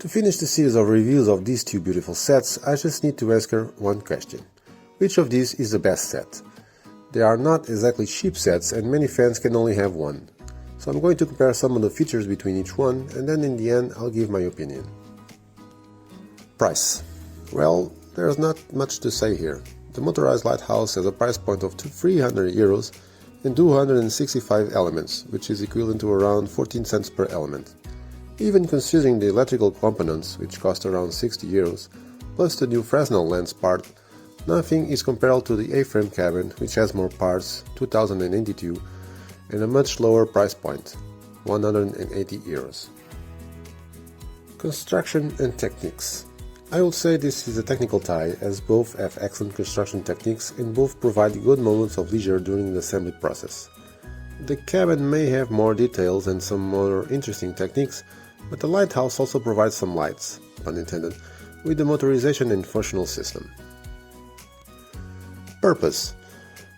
To finish the series of reviews of these two beautiful sets, I just need to answer one question. Which of these is the best set? They are not exactly cheap sets and many fans can only have one. So I'm going to compare some of the features between each one and then in the end I'll give my opinion. Price. Well, there's not much to say here. The Motorized Lighthouse has a price point of €300 and 265 elements, which is equivalent to around 14 cents per element. Even considering the electrical components, which cost around €60, plus the new Fresnel lens part, nothing is comparable to the A-frame cabin, which has more parts, 2082, and a much lower price point, €180. Construction and techniques. I would say this is a technical tie, as both have excellent construction techniques and both provide good moments of leisure during the assembly process. The cabin may have more details and some more interesting techniques, but the Lighthouse also provides some lights, pun intended, with the motorization and functional system. Purpose.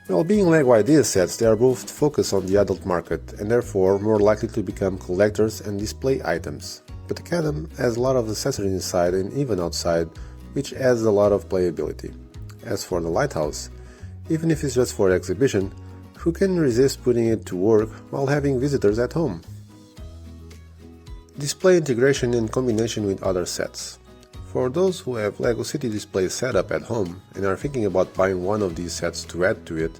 Well, being Lego idea sets, they are both focused on the adult market and therefore more likely to become collectors and display items. But the cabin has a lot of accessories inside and even outside, which adds a lot of playability. As for the Lighthouse, even if it's just for exhibition, who can resist putting it to work while having visitors at home? Display integration and combination with other sets. For those who have LEGO City displays set up at home and are thinking about buying one of these sets to add to it,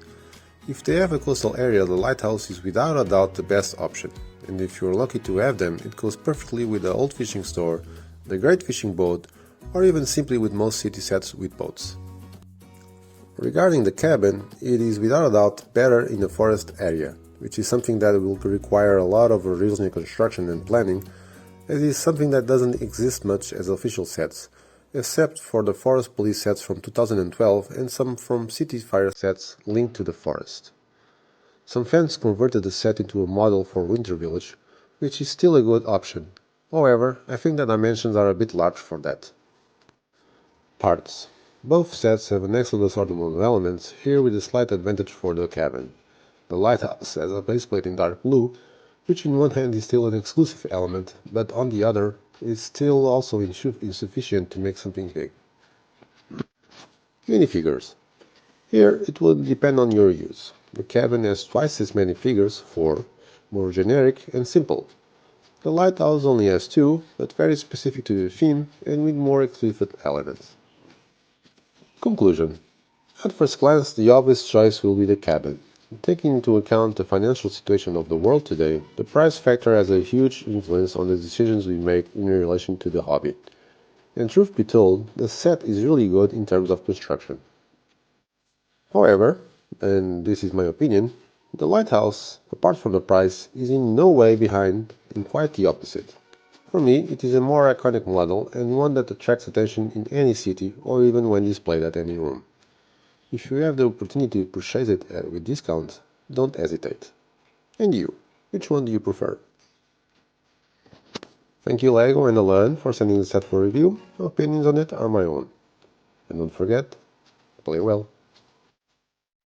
if they have a coastal area, the Lighthouse is without a doubt the best option, and if you're lucky to have them, it goes perfectly with the old fishing store, the great fishing boat, or even simply with most city sets with boats. Regarding the cabin, it is without a doubt better in the forest area, which is something that will require a lot of original construction and planning, as it is something that doesn't exist much as official sets, except for the Forest Police sets from 2012 and some from City Fire sets linked to the forest. Some fans converted the set into a model for Winter Village, which is still a good option. However, I think the dimensions are a bit large for that. Parts. Both sets have an excellent assortment of elements, here with a slight advantage for the cabin. The Lighthouse has a baseplate in dark blue, which in one hand is still an exclusive element, but on the other is still also insufficient to make something big. Minifigures. Here it will depend on your use. The cabin has twice as many figures, 4, more generic and simple. The Lighthouse only has 2, but very specific to the theme and with more exclusive elements. Conclusion. At first glance, the obvious choice will be the cabin. Taking into account the financial situation of the world today, the price factor has a huge influence on the decisions we make in relation to the hobby. And truth be told, the set is really good in terms of construction. However, and this is my opinion, the Lighthouse, apart from the price, is in no way behind, and quite the opposite. For me, it is a more iconic model and one that attracts attention in any city or even when displayed at any room. If you have the opportunity to purchase it with discounts, don't hesitate. And you, which one do you prefer? Thank you LEGO and Alan for sending the set for review. Opinions on it are my own. And don't forget, play well.